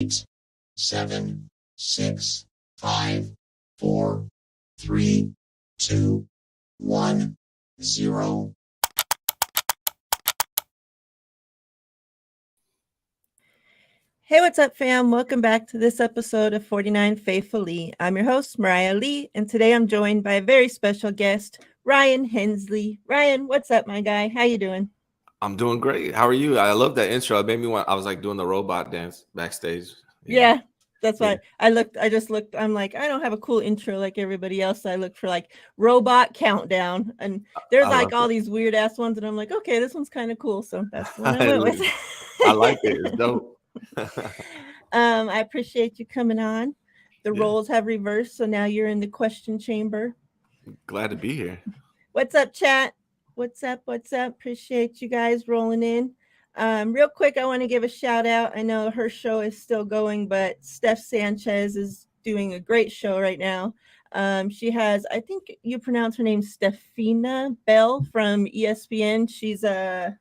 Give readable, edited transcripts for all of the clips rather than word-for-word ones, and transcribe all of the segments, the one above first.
8, 7, 6, 5, 4, 3, 2, 1, 0. Hey, what's up, fam? Welcome back to this episode of 49 Faithfully. I'm your host, Miriah Lee, and today I'm joined by a very special guest, Ryan Hensley. Ryan, what's up, my guy? How you doing? I'm doing great. How are you? I love that intro. It made me want. I was like doing the robot dance backstage. Yeah, that's Yeah. why I just looked. I'm like, I don't have a cool intro like everybody else. So I looked for like robot countdown, and there's I like love all it. these weird ass ones, and I'm like, okay, this one's kind of cool. So that's the one I I went with. like I like it. It's dope. I appreciate you coming on. The Yeah, roles have reversed, so now you're in the question chamber. glad to be here. What's up, chat? What's up? What's up? Appreciate you guys rolling in. Real quick, I want to give a shout out. I know her show is still going, but Steph Sanchez is doing a great show right now. She has, I think you pronounce her name Stefina Bell from ESPN. She's a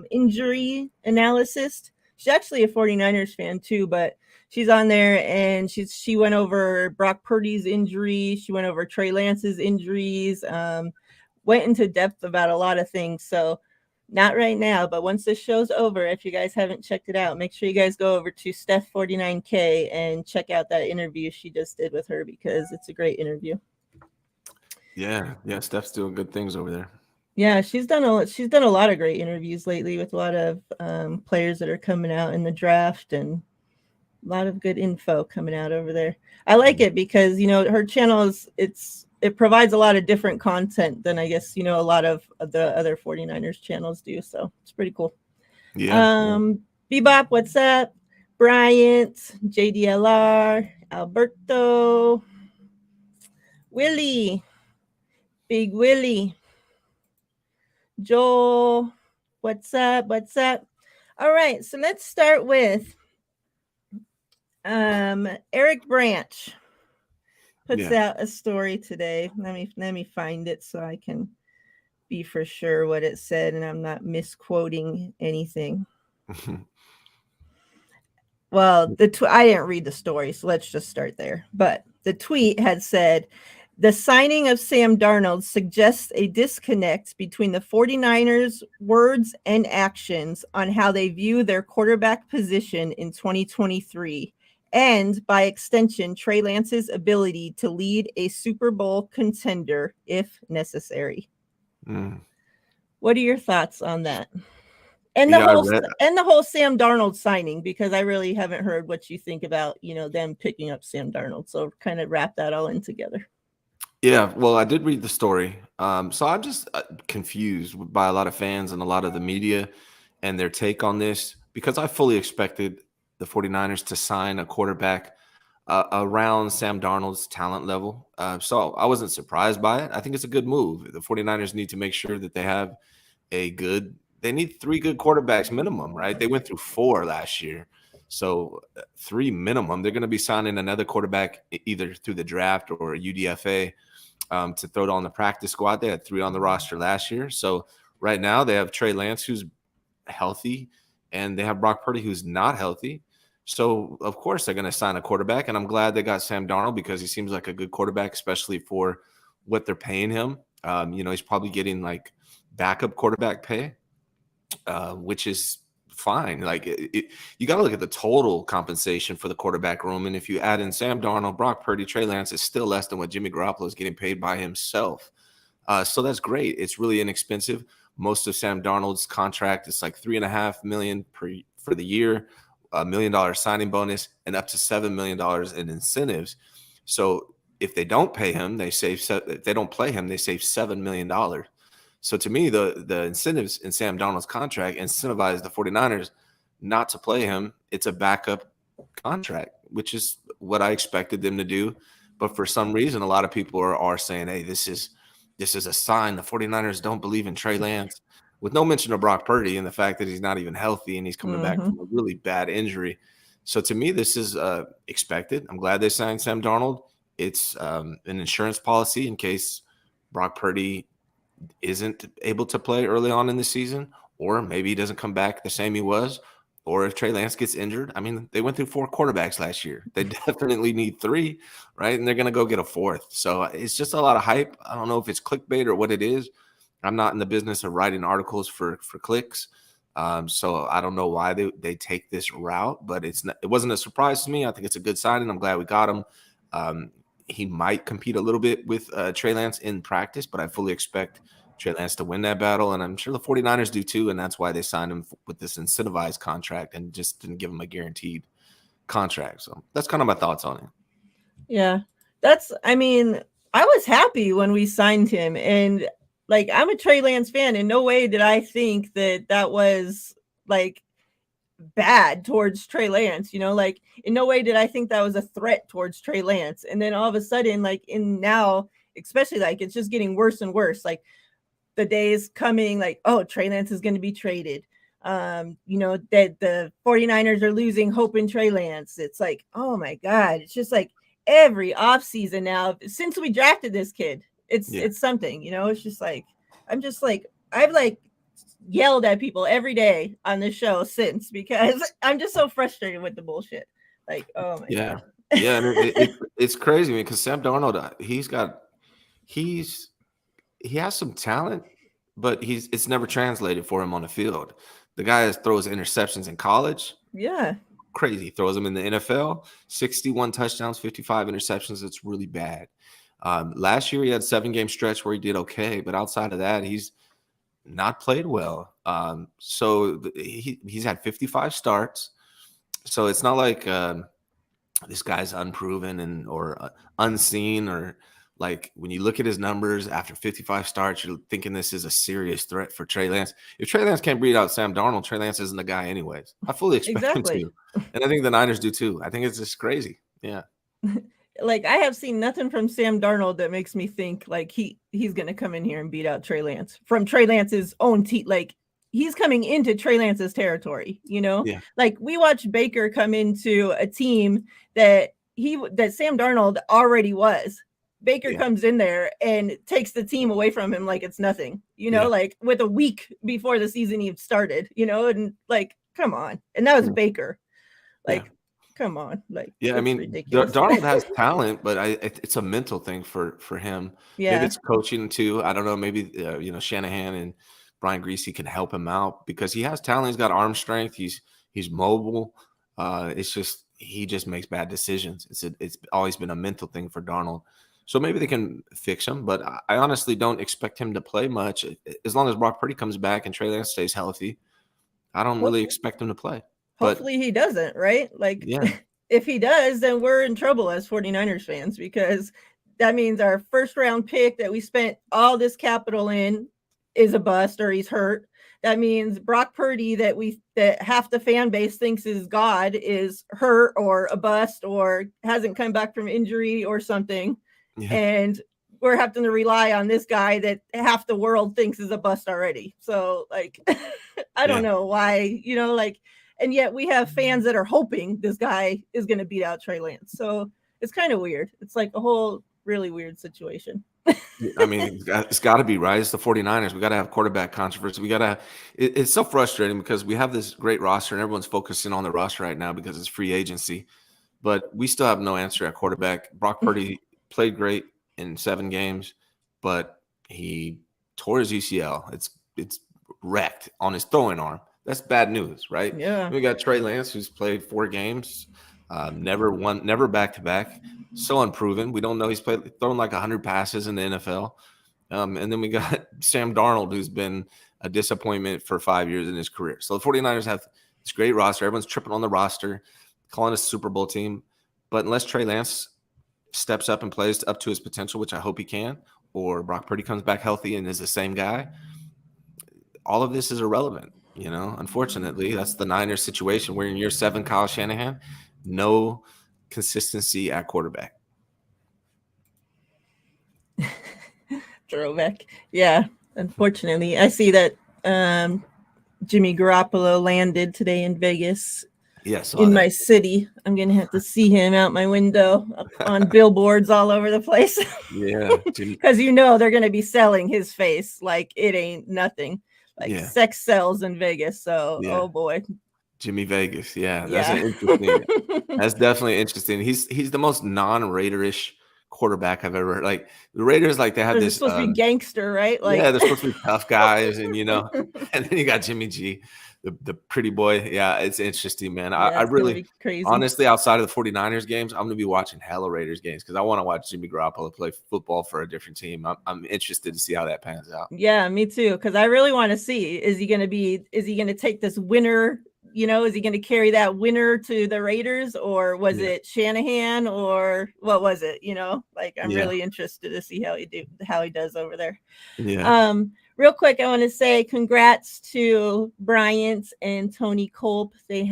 injury analyst. She's actually a 49ers fan too, but she's on there and she went over Brock Purdy's injury. She went over Trey Lance's injuries. Went into depth about a lot of things. So not right now, but once this show's over, if you guys haven't checked it out, make sure you guys go over to Steph 49K and check out that interview she just did with her because it's a great interview. Yeah. Steph's doing good things over there. Yeah, she's done a lot of great interviews lately with a lot of players that are coming out in the draft and a lot of good info coming out over there. I like it because her channel it provides a lot of different content than I guess a lot of the other 49ers channels do. So it's pretty cool. Yeah. Bebop, what's up? Bryant, JDLR, Alberto, Willie, Big Willie, Joel, what's up? What's up? All right, so let's start with Eric Branch puts Yeah. out a story today. Let me find it so I can be for sure what it said and I'm not misquoting anything. Well, I didn't read the story, so let's just start there. But the tweet had said the signing of Sam Darnold suggests a disconnect between the 49ers' words and actions on how they view their quarterback position in 2023, and by extension, Trey Lance's ability to lead a Super Bowl contender if necessary. Mm. What are your thoughts on that? And the Yeah, I whole read. and the whole Sam Darnold signing, because I really haven't heard what you think about them picking up Sam Darnold. So kind of wrap that all in together. Yeah, well, I did read the story. So I'm just confused by a lot of fans and a lot of the media and their take on this because I fully expected the 49ers to sign a quarterback around Sam Darnold's talent level. So I wasn't surprised by it. I think it's a good move. The 49ers need to make sure that they need three good quarterbacks minimum, right? They went through four last year. So three minimum. They're going to be signing another quarterback either through the draft or UDFA to throw it on the practice squad. They had three on the roster last year. So right now they have Trey Lance, who's healthy, and they have Brock Purdy, who's not healthy. So, of course, they're going to sign a quarterback, and I'm glad they got Sam Darnold because he seems like a good quarterback, especially for what they're paying him. He's probably getting like backup quarterback pay, which is fine. Like you got to look at the total compensation for the quarterback room, and if you add in Sam Darnold, Brock Purdy, Trey Lance, it's still less than what Jimmy Garoppolo is getting paid by himself. So that's great. It's really inexpensive. Most of Sam Darnold's contract is like $3.5 million for the year, $1 million signing bonus, and up to $7 million in incentives. So if they don't pay him, if they don't play him, they save $7 million. So to me, the incentives in Sam Darnold's contract incentivize the 49ers not to play him. It's a backup contract, which is what I expected them to do. But for some reason, a lot of people are saying, hey, this is a sign the 49ers don't believe in Trey Lance, with no mention of Brock Purdy and the fact that he's not even healthy and he's coming back from a really bad injury. So to me, this is expected. I'm glad they signed Sam Darnold. It's an insurance policy in case Brock Purdy isn't able to play early on in the season, or maybe he doesn't come back the same he was, or if Trey Lance gets injured. I mean, they went through 4 quarterbacks last year. They definitely need 3, right? And they're going to go get a 4th. So it's just a lot of hype. I don't know if it's clickbait or what it is. I'm not in the business of writing articles for clicks. So I don't know why they take this route, but it wasn't a surprise to me. I think it's a good signing. I'm glad we got him. He might compete a little bit with Trey Lance in practice, but I fully expect Trey Lance to win that battle, and I'm sure the 49ers do too, and that's why they signed him with this incentivized contract and just didn't give him a guaranteed contract. So that's kind of my thoughts on it. Yeah, I mean, I was happy when we signed him, and like, I'm a Trey Lance fan. In no way did I think that was like bad towards Trey Lance, like in no way did I think that was a threat towards Trey Lance. And then all of a sudden, like now, especially like it's just getting worse and worse. Like the days coming, like, oh, Trey Lance is going to be traded. That the 49ers are losing hope in Trey Lance. It's like, oh my God, it's just like every offseason now since we drafted this kid. It's something, it's just like, I've like yelled at people every day on this show since, because I'm just so frustrated with the bullshit. Like, oh my God. Yeah, and it's crazy because Sam Darnold, he has some talent, but it's never translated for him on the field. The guy throws interceptions in college. Yeah. Crazy. Throws them in the NFL. 61 touchdowns, 55 interceptions. It's really bad. Last year he had a 7-game stretch where he did okay, but outside of that, he's not played well. So he's had 55 starts. So it's not like this guy's unproven or unseen, or like when you look at his numbers after 55 starts, you're thinking this is a serious threat for Trey Lance. If Trey Lance can't beat out Sam Darnold, Trey Lance isn't the guy anyways. I fully expect him to. And I think the Niners do too. I think it's just crazy. Yeah. Like, I have seen nothing from Sam Darnold that makes me think like he's going to come in here and beat out Trey Lance from Trey Lance's own team. Like, he's coming into Trey Lance's territory, Yeah. Like, we watched Baker come into a team that Sam Darnold already was. Baker comes in there and takes the team away from him like it's nothing, like with a week before the season even started, and like, come on. And that was Baker. Like, come on. Like, I mean, ridiculous. Darnold has talent, but it's a mental thing for him. Yeah. Maybe it's coaching too. I don't know. Maybe, Shanahan and Brian Greasy can help him out because he has talent. He's got arm strength. He's mobile. It's just, he just makes bad decisions. It's always been a mental thing for Darnold. So maybe they can fix him, but I honestly don't expect him to play much. As long as Brock Purdy comes back and Trey Lance stays healthy, I don't really expect him to play. Hopefully he doesn't, right? Like, if he does, then we're in trouble as 49ers fans, because that means our first round pick that we spent all this capital in is a bust, or he's hurt. That means Brock Purdy that half the fan base thinks is God is hurt or a bust or hasn't come back from injury or something. Yeah. And we're having to rely on this guy that half the world thinks is a bust already. So like, I don't know why, and yet we have fans that are hoping this guy is going to beat out Trey Lance. So it's kind of weird. It's like a whole really weird situation. I mean, it's got to be, right? It's the 49ers. We got to have quarterback controversy. It's so frustrating because we have this great roster and everyone's focusing on the roster right now because it's free agency, but we still have no answer at quarterback. Brock Purdy played great in 7 games, but he tore his UCL. It's wrecked on his throwing arm. That's bad news, right? Yeah. We got Trey Lance, who's played 4 games, never back-to-back, so unproven. We don't know. He's thrown like 100 passes in the NFL. And then we got Sam Darnold, who's been a disappointment for 5 years in his career. So the 49ers have this great roster. Everyone's tripping on the roster, calling us a Super Bowl team. But unless Trey Lance steps up and plays up to his potential, which I hope he can, or Brock Purdy comes back healthy and is the same guy, all of this is irrelevant. Unfortunately, that's the Niners situation. We're in year 7, Kyle Shanahan, no consistency at quarterback. Throwback. Yeah, unfortunately. I see that Jimmy Garoppolo landed today in Vegas. Yes, in my city. I'm gonna have to see him out my window on billboards all over the place. Yeah, because they're gonna be selling his face like it ain't nothing. Like sex sells in Vegas. So oh boy, Jimmy Vegas. Yeah, that's Yeah. an interesting. That's definitely interesting. He's the most non-Raiderish quarterback I've ever heard. Like the Raiders, like they have They're this. supposed to be gangster, right? Yeah, Like, they're supposed to be tough guys, and and then you got Jimmy G, the pretty boy. Yeah, it's interesting, man. yeah, I it's gonna really, be crazy. honestly, outside of the 49ers games, I'm gonna be watching hella Raiders games because I want to watch Jimmy Garoppolo play football for a different team. I'm interested to see how that pans out. Yeah, me too. Because I really want to see, is he gonna take this winner? Is he going to carry that winner to the Raiders, or was Yeah, it Shanahan, or what was it? Like, I'm yeah, really interested to see how he does over there. yeah. Real quick, I want to say congrats to Bryant and Tony Culp. They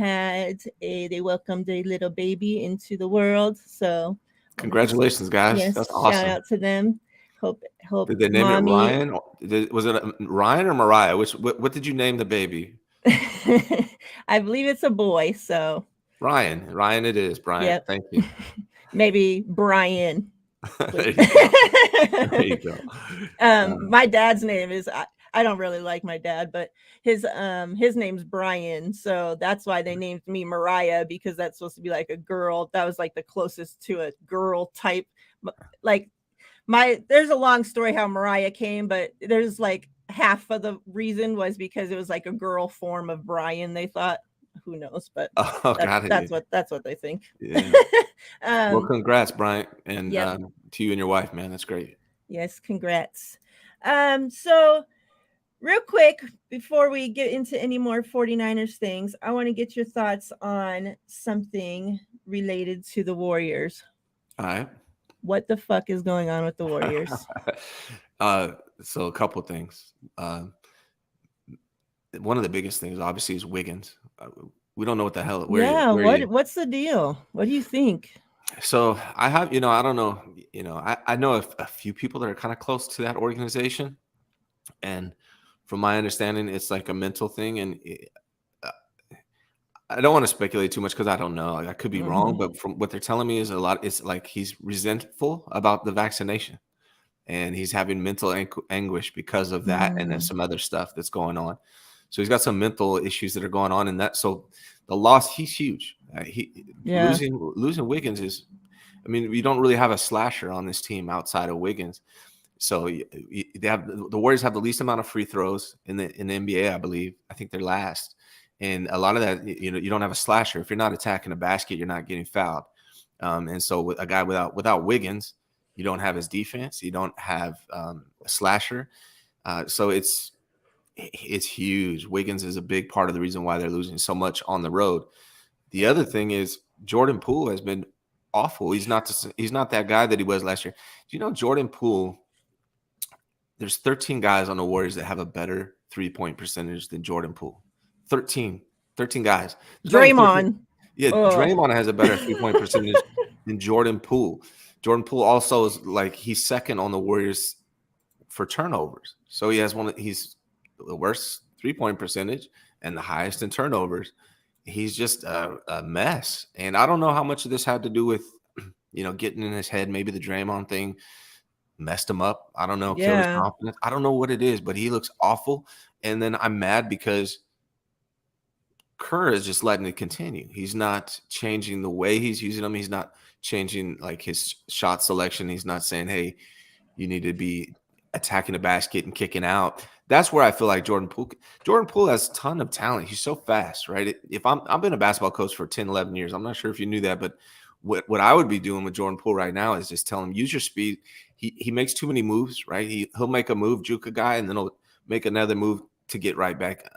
welcomed a little baby into the world. So Congratulations, guys. yes, That's shout awesome. out to them. Hope Did they name it mommy. Ryan? Was it Ryan or Mariah? What did you name the baby? I believe it's a boy. So Ryan. Ryan, it is. Brian, yep. thank you. Maybe Brian. There you go. There you go. My dad's name is I don't really like my dad, but his name's Brian, so that's why they named me Mariah, because that's supposed to be like a girl. That was like the closest to a girl type. Like there's a long story how Mariah came, but there's like half of the reason was because it was like a girl form of Brian. They thought, who knows, but Oh, got it. that's what they think. Yeah. Well, congrats, Brian, and Yep. to you and your wife, man. That's great. Yes, congrats. So real quick, before we get into any more 49ers things, I want to get your thoughts on something related to the Warriors. All right. What the fuck is going on with the Warriors? So a couple things. One of the biggest things, obviously, is Wiggins. We don't know what the hell. What's the deal? What do you think? So I have, I don't know, I know a few people that are kind of close to that organization, and from my understanding, it's like a mental thing, and I don't want to speculate too much because I don't know. Like, I could be wrong, but from what they're telling me is it's like he's resentful about the vaccination, and he's having mental anguish because of that, and then some other stuff that's going on. So he's got some mental issues that are going on, and that. So the loss, he's huge. Losing Wiggins is, I mean, we don't really have a slasher on this team outside of Wiggins. So the Warriors have the least amount of free throws in the NBA, I believe. I think they're last, and a lot of that, you don't have a slasher. If you're not attacking a basket, you're not getting fouled. And so with a guy without Wiggins, you don't have his defense. You don't have a slasher. So it's huge. Wiggins is a big part of the reason why they're losing so much on the road. The other thing is Jordan Poole has been awful. He's not that guy that he was last year. Do you know Jordan Poole? There's 13 guys on the Warriors that have a better 3-point percentage than Jordan Poole. 13 guys. Draymond. Draymond has a better 3-point percentage than Jordan Poole. Jordan Poole also is like, he's second on the Warriors for turnovers. So he's the worst 3-point percentage and the highest in turnovers. He's just a mess. And I don't know how much of this had to do with, getting in his head. Maybe the Draymond thing messed him up. I don't know. Killed his confidence. I don't know what it is, but he looks awful. And then I'm mad because Kerr is just letting it continue. He's not changing the way he's using them. He's not changing like his shot selection. He's not saying, hey, you need to be attacking the basket and kicking out. That's where I feel like Jordan Poole has a ton of talent. He's so fast, right? I've been a basketball coach for 10, 11 years. I'm not sure if you knew that, but what I would be doing with Jordan Poole right now is just tell him, use your speed. He makes too many moves, right? He'll make a move, juke a guy, and then he'll make another move to get right back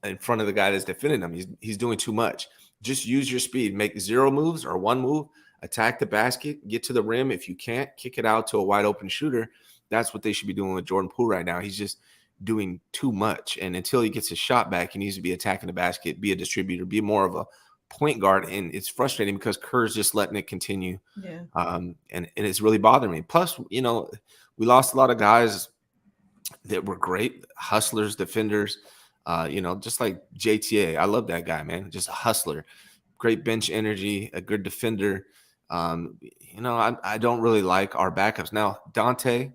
in front of the guy that's defending him. He's doing too much. Just use your speed. Make 0 moves or 1 move. Attack the basket. Get to the rim. If you can't, kick it out to a wide open shooter. That's what they should be doing with Jordan Poole right now. He's just doing too much. And until he gets his shot back, he needs to be attacking the basket, be a distributor, be more of a point guard. And it's frustrating because Kerr's just letting it continue. Yeah. And it's really bothering me. Plus, we lost a lot of guys that were great hustlers, defenders, just like JTA. I love that guy, man. Just a hustler, great bench energy, a good defender. I don't really like our backups. Now, Dante,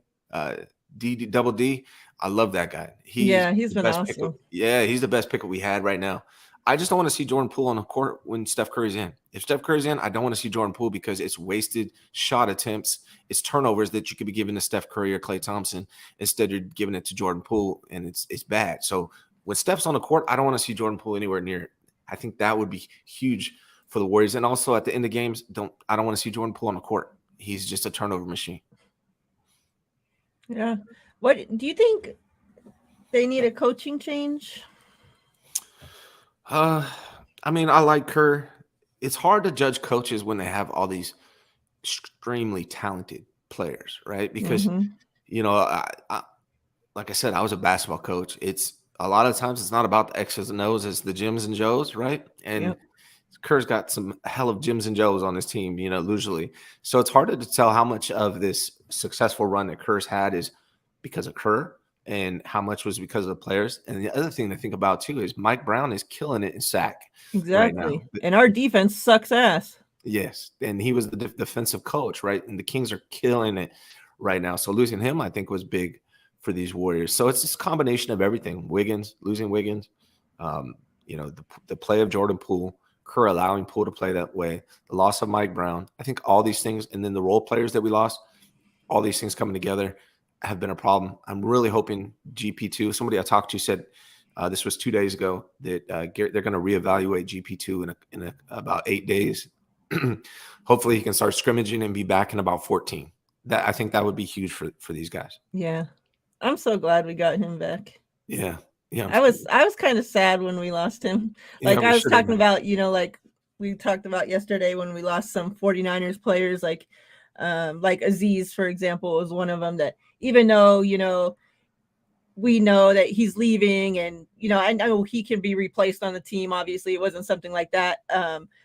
D, I love that guy. He's been best awesome. pickup. Yeah, he's the best pickup we had right now. I just don't want to see Jordan Poole on the court when Steph Curry's in. If Steph Curry's in, I don't want to see Jordan Poole because it's wasted shot attempts. It's turnovers that you could be giving to Steph Curry or Klay Thompson. Instead, you're giving it to Jordan Poole, and it's bad. So when Steph's on the court, I don't want to see Jordan Poole anywhere near it. I think that would be huge for the Warriors. And also at the end of games, I don't want to see Jordan Poole on the court. He's just a turnover machine. Yeah. What do you think they need a coaching change? I mean, I like Kerr. It's hard to judge coaches when they have all these extremely talented players, right? Because, you know, like I said, I was a basketball coach. It's a lot of times it's not about the X's and O's, it's the Jims and Joes, right? And Kerr's got some hell of Jims and Joes on his team, you know, usually. So it's harder to tell how much of this successful run that Kerr's had is because of Kerr and how much was because of the players. And the other thing to think about too is Mike Brown is killing it in sack right now. And our defense sucks ass. Yes. And he was the defensive coach, right? And the Kings are killing it right now. So losing him, I think, was big for these Warriors. So it's this combination of everything. Losing Wiggins, you know, the play of Jordan Poole, Kerr allowing Poole to play that way, the loss of Mike Brown. I think all these things, and then the role players that we lost, all these things coming together have been a problem. I'm really hoping GP2, somebody I talked to said this was 2 days ago, that they're going to reevaluate GP2 in about 8 days. Hopefully he can start scrimmaging and be back in about 14. I think that would be huge for these guys. Yeah. I'm so glad we got him back. Yeah. Yeah. I was kind of sad when we lost him. Like I was talking about, you know, like we talked about yesterday when we lost some 49ers players, like Aziz, for example, was one of them that even though, you know, we know that he's leaving and, you know, I know he can be replaced on the team. Obviously it wasn't something like that.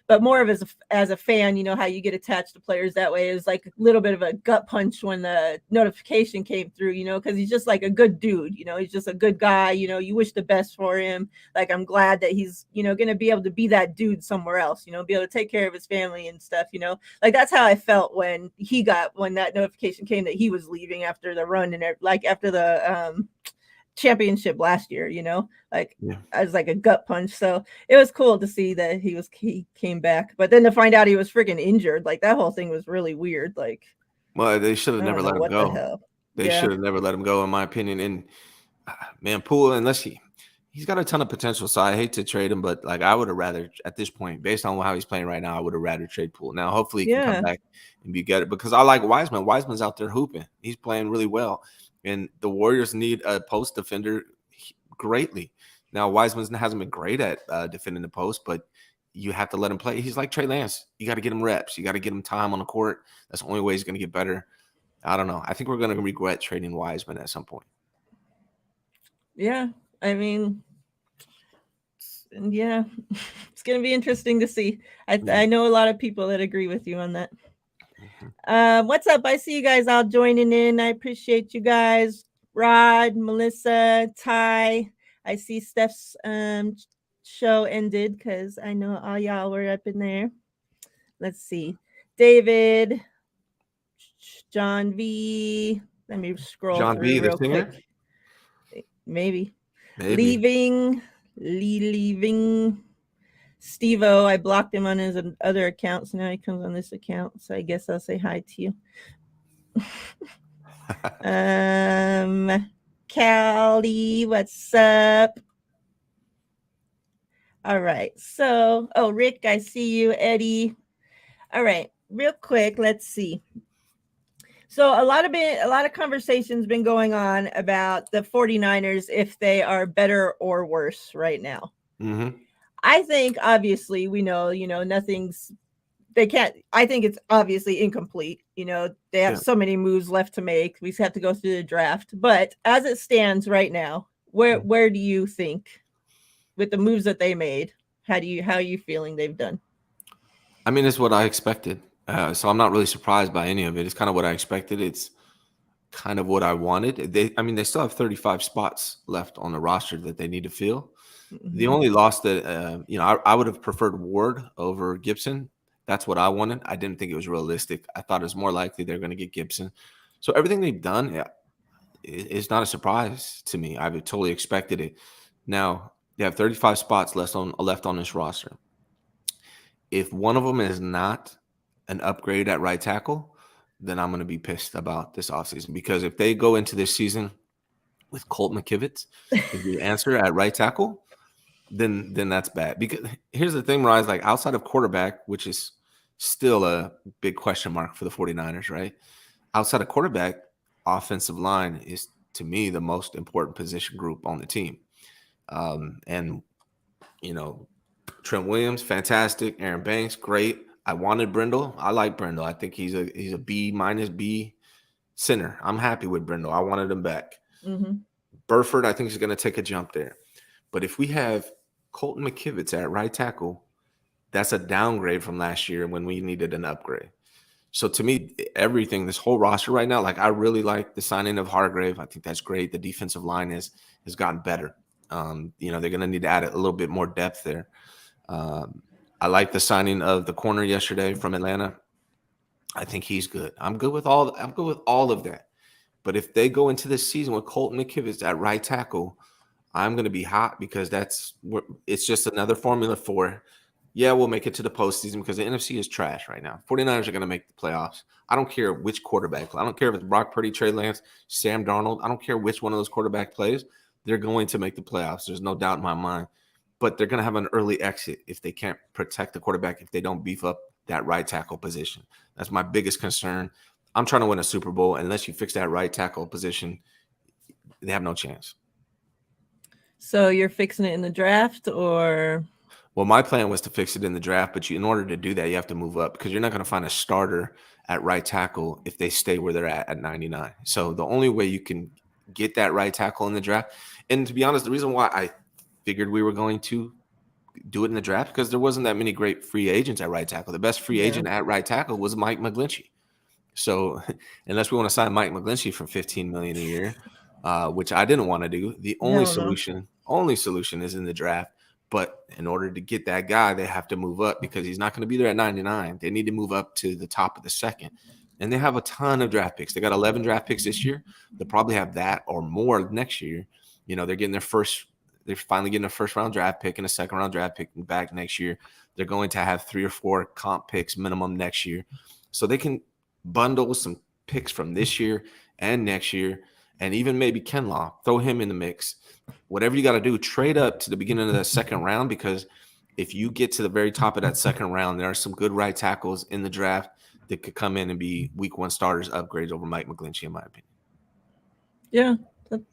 But more of as a fan, you know, how you get attached to players that way. It was like a little bit of a gut punch when the notification came through, you know, because he's just like a good dude, you know, he's just a good guy, you know, you wish the best for him. Like, I'm glad that he's, you know, going to be able to be that dude somewhere else, you know, be able to take care of his family and stuff, you know, like that's how I felt when that notification came that he was leaving after the run and like after the, championship last year, you know, like I was like a gut punch. So it was cool to see that he came back, but then to find out he was freaking injured, like that whole thing was really weird. Like, well, they should have never let him go. The hell? They should have never let him go, in my opinion. And man, Poole, unless he's got a ton of potential, so I hate to trade him, but like I would have rather at this point, based on how he's playing right now, I would have rather trade Poole. Now, hopefully he can come back and be good because I like Wiseman. Wiseman's out there hooping. He's playing really well. And the Warriors need a post defender greatly. Now, Wiseman hasn't been great at defending the post, but you have to let him play. He's like Trey Lance. You got to get him reps. You got to get him time on the court. That's the only way he's going to get better. I don't know. I think we're going to regret trading Wiseman at some point. Yeah. I mean, yeah, it's going to be interesting to see. I know a lot of people that agree with you on that. What's up? I see you guys all joining in. I appreciate you guys. Rod, Melissa, Ty. I see Steph's show ended because I know all y'all were up in there. Let's see. David, John V. Let me scroll John through V, real the singer? quick. Maybe. Leaving. Steve-O, I blocked him on his other account, so now he comes on this account. So I guess I'll say hi to you. Callie, what's up? All right. So, Rick, I see you. Eddie. All right. Real quick, let's see. So a lot of conversations been going on about the 49ers, if they are better or worse right now. Mm-hmm. I think obviously we know, I think it's obviously incomplete. You know, they have so many moves left to make. We have to go through the draft. But as it stands right now, where do you think with the moves that they made, how are you feeling they've done? I mean, it's what I expected. So I'm not really surprised by any of it. It's kind of what I expected. It's kind of what I wanted. They still have 35 spots left on the roster that they need to fill. Mm-hmm. The only loss that, I would have preferred Ward over Gibson. That's what I wanted. I didn't think it was realistic. I thought it was more likely they're going to get Gibson. So everything they've done is not a surprise to me. I've totally expected it. Now, They have 35 spots left on this roster. If one of them is not an upgrade at right tackle, then I'm going to be pissed about this offseason, because if they go into this season with Colt McKivitz is the answer at right tackle, then that's bad. Because here's the thing, Mariah, like outside of quarterback, which is still a big question mark for the 49ers, right? Outside of quarterback, offensive line is, to me, the most important position group on the team. And, you know, Trent Williams, fantastic. Aaron Banks, great. I wanted Brindle. I like Brindle. I think he's a B minus B center. I'm happy with Brindle. I wanted him back. Mm-hmm. Burford, I think, is going to take a jump there. But if we have Colton McKivitz at right tackle, that's a downgrade from last year when we needed an upgrade. So to me, everything, this whole roster right now, like I really like the signing of Hargrave. I think that's great. The defensive line has gotten better. You know, they're going to need to add a little bit more depth there. I like the signing of the corner yesterday from Atlanta. I think he's good. I'm good with all of that. But if they go into this season with Colton McKivitz at right tackle, I'm going to be hot, because it's just another formula for, yeah, we'll make it to the postseason, because the NFC is trash right now. 49ers are going to make the playoffs. I don't care which quarterback. I don't care if it's Brock Purdy, Trey Lance, Sam Darnold. I don't care which one of those quarterback plays. They're going to make the playoffs. There's no doubt in my mind. But they're going to have an early exit if they can't protect the quarterback, if they don't beef up that right tackle position. That's my biggest concern. I'm trying to win a Super Bowl. Unless you fix that right tackle position, they have no chance. So you're fixing it in the draft, or? Well, my plan was to fix it in the draft, but in order to do that, you have to move up, because you're not going to find a starter at right tackle if they stay where they're at 99. So the only way you can get that right tackle in the draft, and to be honest, the reason why I figured we were going to do it in the draft, because there wasn't that many great free agents at right tackle. The best free agent at right tackle was Mike McGlinchey. So unless we want to sign Mike McGlinchey for $15 million a year, which I didn't want to do, the only solution is in the draft. But in order to get that guy, they have to move up, because he's not going to be there at 99. They need to move up to the top of the second. And they have a ton of draft picks. They got 11 draft picks this year. They'll probably have that or more next year. You know, they're finally getting a first round draft pick and a second round draft pick back next year. They're going to have 3 or 4 comp picks minimum next year. So they can bundle some picks from this year and next year, and even maybe Kinlaw, throw him in the mix. Whatever you got to do, trade up to the beginning of the second round, because if you get to the very top of that second round, there are some good right tackles in the draft that could come in and be week 1 starters, upgrades over Mike McGlinchey, in my opinion. Yeah,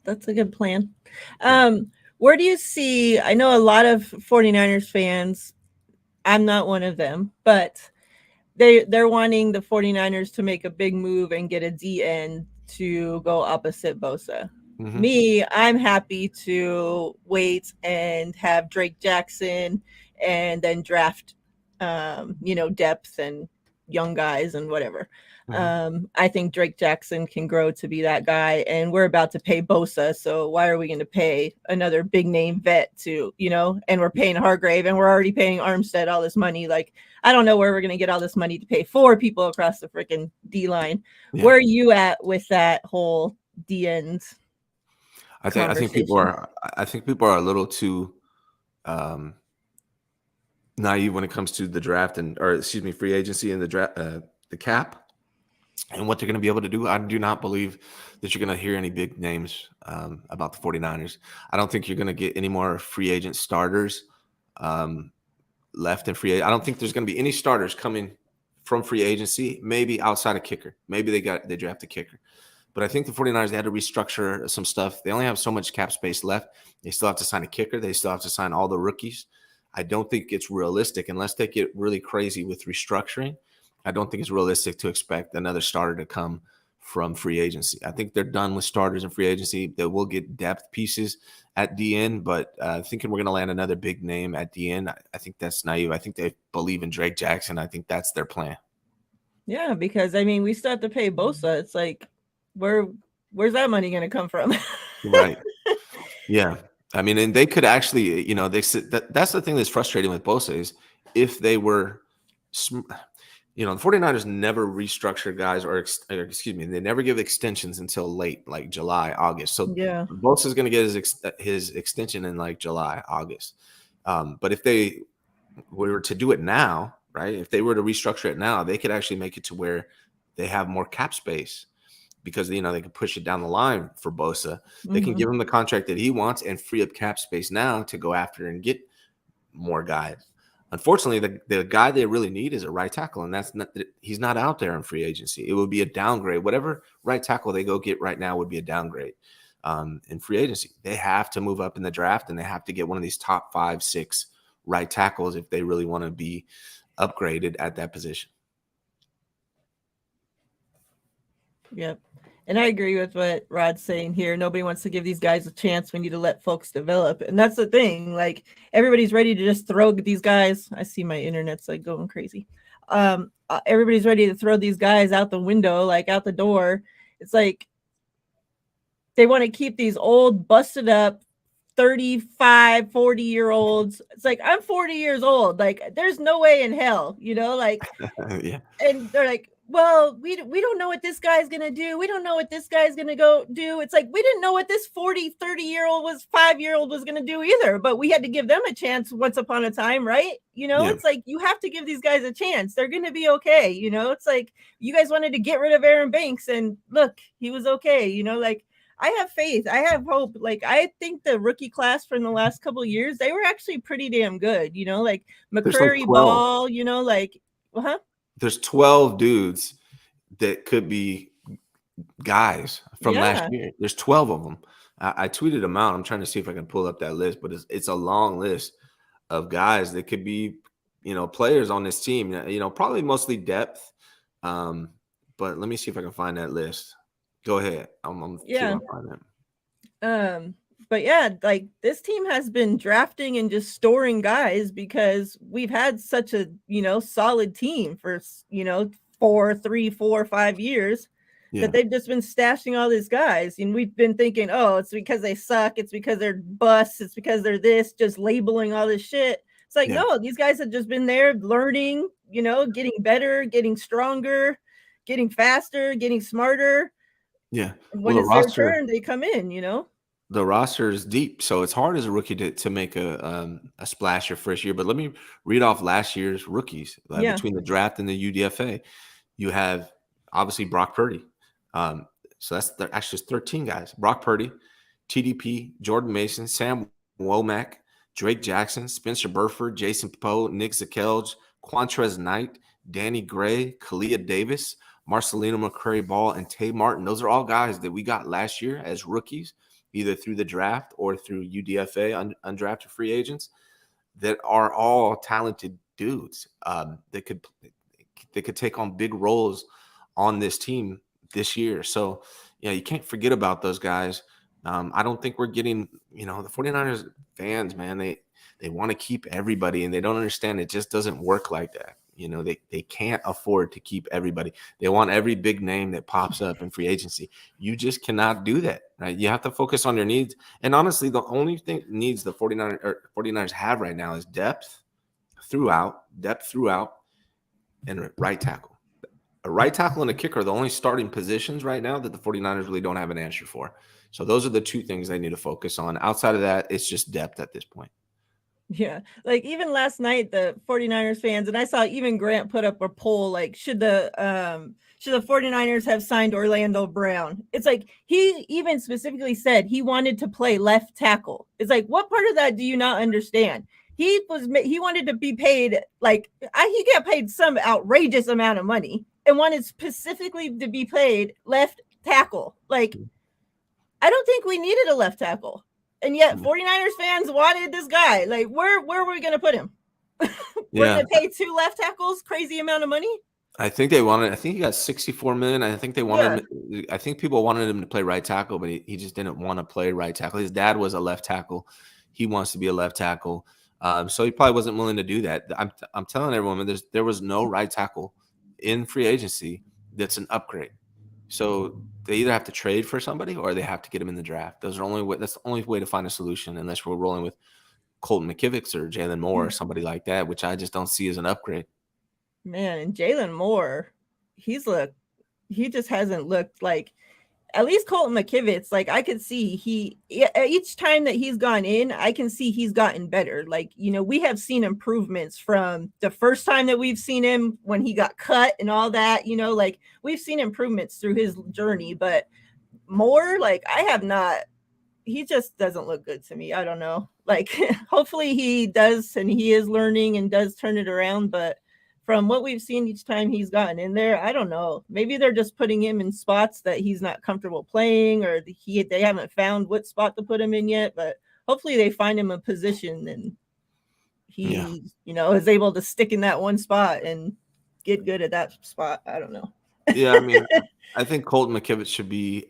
that's a good plan. Where do you see, I know a lot of 49ers fans, I'm not one of them, but they're wanting the 49ers to make a big move and get a DN to go opposite Bosa. Mm-hmm. Me, I'm happy to wait and have Drake Jackson and then draft, depth and young guys and whatever. Mm-hmm. I think Drake Jackson can grow to be that guy, and we're about to pay Bosa. So why are we going to pay another big name vet and we're paying Hargrave, and we're already paying Armstead all this money. Like, I don't know where we're going to get all this money to pay 4 people across the freaking D line. Yeah. Where are you at with that whole D end? I think people are a little too naive when it comes to the draft free agency and the draft, the cap, and what they're going to be able to do. I do not believe that you're going to hear any big names about the 49ers. I don't think you're going to get any more free agent starters left in free agent. I don't think there's going to be any starters coming from free agency, maybe outside of kicker. Maybe they draft a kicker. But I think the 49ers, they had to restructure some stuff. They only have so much cap space left. They still have to sign a kicker. They still have to sign all the rookies. I don't think it's realistic, unless they get really crazy with restructuring. I don't think it's realistic to expect another starter to come from free agency. I think they're done with starters in free agency. They will get depth pieces at DN, but thinking we're going to land another big name at DN, I think that's naive. I think they believe in Drake Jackson. I think that's their plan. Yeah, because, we still have to pay Bosa. It's like, where's that money going to come from? Right. Yeah. And they could actually, they said that's the thing that's frustrating with Bosa is if they were The 49ers never restructure guys or excuse me, they never give extensions until late, like July, August. So Yeah. Bosa is going to get his extension in like July, August. But if they were to do it now, right? If they were to restructure it now, they could actually make it to where they have more cap space because they can push it down the line for Bosa. They can give him the contract that he wants and free up cap space now to go after and get more guys. Unfortunately, the guy they really need is a right tackle, and he's not out there in free agency. It would be a downgrade. Whatever right tackle they go get right now would be a downgrade in free agency. They have to move up in the draft, and they have to get one of these top 5, 6 right tackles if they really want to be upgraded at that position. Yep. And I agree with what Rod's saying here. Nobody wants to give these guys a chance. We need to let folks develop. And that's the thing. Like, everybody's ready to just throw these guys. I see my internet's like going crazy. Everybody's ready to throw these guys out the window, like out the door. It's like they want to keep these old, busted up 35, 40-year-olds. It's like, I'm 40 years old. Like, there's no way in hell, like, Yeah. And they're like, well, we don't know what this guy's going to do. We don't know what this guy's going to go do. It's like, we didn't know what this 40, 30-year-old 5-year-old was going to do either, but we had to give them a chance once upon a time, right? It's like, you have to give these guys a chance. They're going to be okay. It's like, you guys wanted to get rid of Aaron Banks and look, he was okay. Like, I have faith. I have hope. Like, I think the rookie class from the last couple of years, they were actually pretty damn good. Like McCrary, Ball, There's 12 dudes that could be guys from last year. There's 12 of them. I tweeted them out. I'm trying to see if I can pull up that list, but it's a long list of guys that could be, players on this team. Probably mostly depth. But let me see if I can find that list. Go ahead. I'm see if I can find that. But yeah, like, this team has been drafting and just storing guys because we've had such a, solid team for, 3, 4, 5 years that they've just been stashing all these guys. And we've been thinking, oh, it's because they suck. It's because they're busts. It's because they're this, just labeling all this shit. It's like, no, these guys have just been there learning, getting better, getting stronger, getting faster, getting smarter. Yeah. And when it's their turn, they come in, The roster is deep, so it's hard as a rookie to make a splash your first year. But let me read off last year's rookies between the draft and the UDFA. You have obviously Brock Purdy. So that's actually 13 guys. Brock Purdy, TDP, Jordan Mason, Sam Womack, Drake Jackson, Spencer Burford, Jason Poe, Nick Zakelj, Quantrez Knight, Danny Gray, Kalia Davis, Marcelino McCrary Ball, and Tay Martin. Those are all guys that we got last year as rookies, either through the draft or through UDFA, undrafted free agents, that are all talented dudes that could take on big roles on this team this year. So, you can't forget about those guys. I don't think we're getting, the 49ers fans, man, they want to keep everybody, and they don't understand it just doesn't work like that. They can't afford to keep everybody. They want every big name that pops up in free agency. You just cannot do that, right? You have to focus on your needs. And honestly, the only needs the 49ers have right now is depth throughout, and a right tackle. A right tackle and a kicker are the only starting positions right now that the 49ers really don't have an answer for. So those are the two things they need to focus on. Outside of that, it's just depth at this point. Yeah. Like, even last night, the 49ers fans, and I saw even Grant put up a poll, like, should the 49ers have signed Orlando Brown? It's like, he even specifically said he wanted to play left tackle. It's like, what part of that do you not understand? He wanted to be paid, like, he got paid some outrageous amount of money and wanted specifically to be paid left tackle. Like, I don't think we needed a left tackle. And yet 49ers fans wanted this guy. Like, where were we going to put him? We're going to pay 2 left tackles, crazy amount of money? I think he got $64 million. I think they wanted him. I think people wanted him to play right tackle, but he just didn't want to play right tackle. His dad was a left tackle. He wants to be a left tackle. So he probably wasn't willing to do that. I'm telling everyone, there was no right tackle in free agency that's an upgrade. So they either have to trade for somebody or they have to get him in the draft. That's the only way to find a solution, unless we're rolling with Colton McKivitz or Jalen Moore or somebody like that, which I just don't see as an upgrade. Man, and Jalen Moore, he just hasn't looked like, at least Colton McKivitz, like I could see each time that he's gone in, I can see he's gotten better. Like, we have seen improvements from the first time that we've seen him when he got cut and all that, like we've seen improvements through his journey, but Moore, like I have not, he just doesn't look good to me. I don't know. Like, hopefully he does and he is learning and does turn it around. But from what we've seen each time he's gotten in there, I don't know. Maybe they're just putting him in spots that he's not comfortable playing, or they haven't found what spot to put him in yet. But hopefully they find him a position and he, is able to stick in that one spot and get good at that spot. I don't know. Yeah, I mean, I think Colton McKivitz should be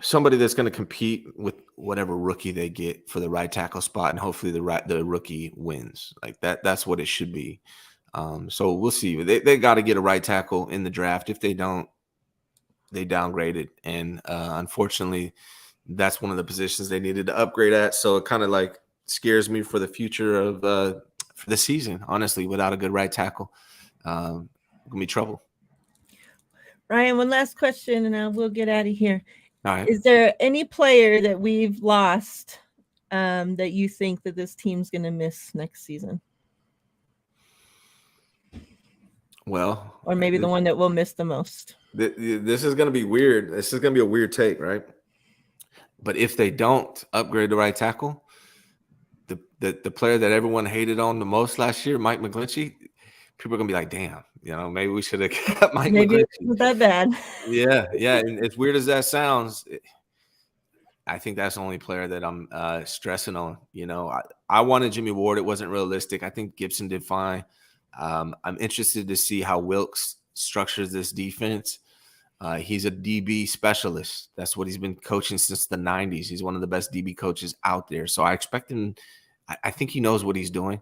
somebody that's going to compete with whatever rookie they get for the right tackle spot, and hopefully the rookie wins. Like that's what it should be. So we'll see. They got to get a right tackle in the draft. If they don't, they downgrade it, and unfortunately, that's one of the positions they needed to upgrade at. So it kind of like scares me for the future of for the season. Honestly, without a good right tackle, gonna be trouble. Ryan, one last question, and we'll get out of here. All right. Is there any player that we've lost that you think that this team's going to miss next season? Well, or maybe the one that we'll miss the most. This is going to be weird. This is going to be a weird take, right? But if they don't upgrade the right tackle, the player that everyone hated on the most last year, Mike McGlinchey, people are going to be like, damn, maybe we should have kept Mike maybe McGlinchey. It wasn't that bad. Yeah. And as weird as that sounds, I think that's the only player that I'm stressing on. I wanted Jimmy Ward. It wasn't realistic. I think Gibson did fine. I'm interested to see how Wilkes structures this defense. He's a DB specialist. That's what he's been coaching since the 90s. He's one of the best DB coaches out there. So I expect him. I think he knows what he's doing.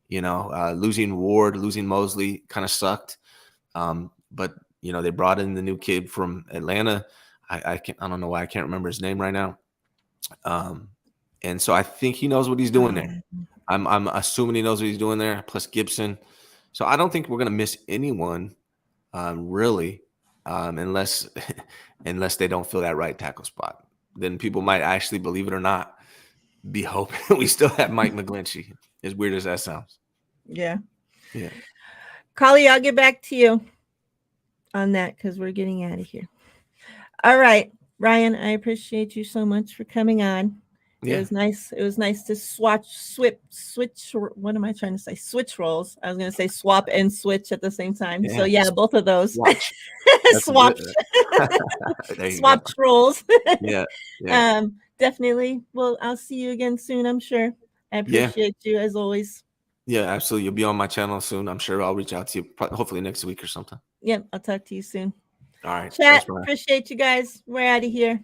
Losing Ward, losing Mosley kind of sucked. But they brought in the new kid from Atlanta. I don't know why I can't remember his name right now. And so I think he knows what he's doing there. I'm assuming he knows what he's doing there. Plus Gibson. So I don't think we're gonna miss anyone, really, unless they don't fill that right tackle spot. Then people might actually, believe it or not, be hoping we still have Mike McGlinchey. As weird as that sounds. Yeah. Yeah. Kali, I'll get back to you on that because we're getting out of here. All right, Ryan, I appreciate you so much for coming on. Yeah. It was nice. It was nice to switch. What am I trying to say? Switch roles. I was going to say swap and switch at the same time. Yeah. So yeah, both of those. Swap. Swapped roles. Yeah. Definitely. Well, I'll see you again soon, I'm sure. I appreciate you as always. Yeah, absolutely. You'll be on my channel soon. I'm sure I'll reach out to you hopefully next week or something. Yep, I'll talk to you soon. All right. Chat, appreciate you guys. We're out of here.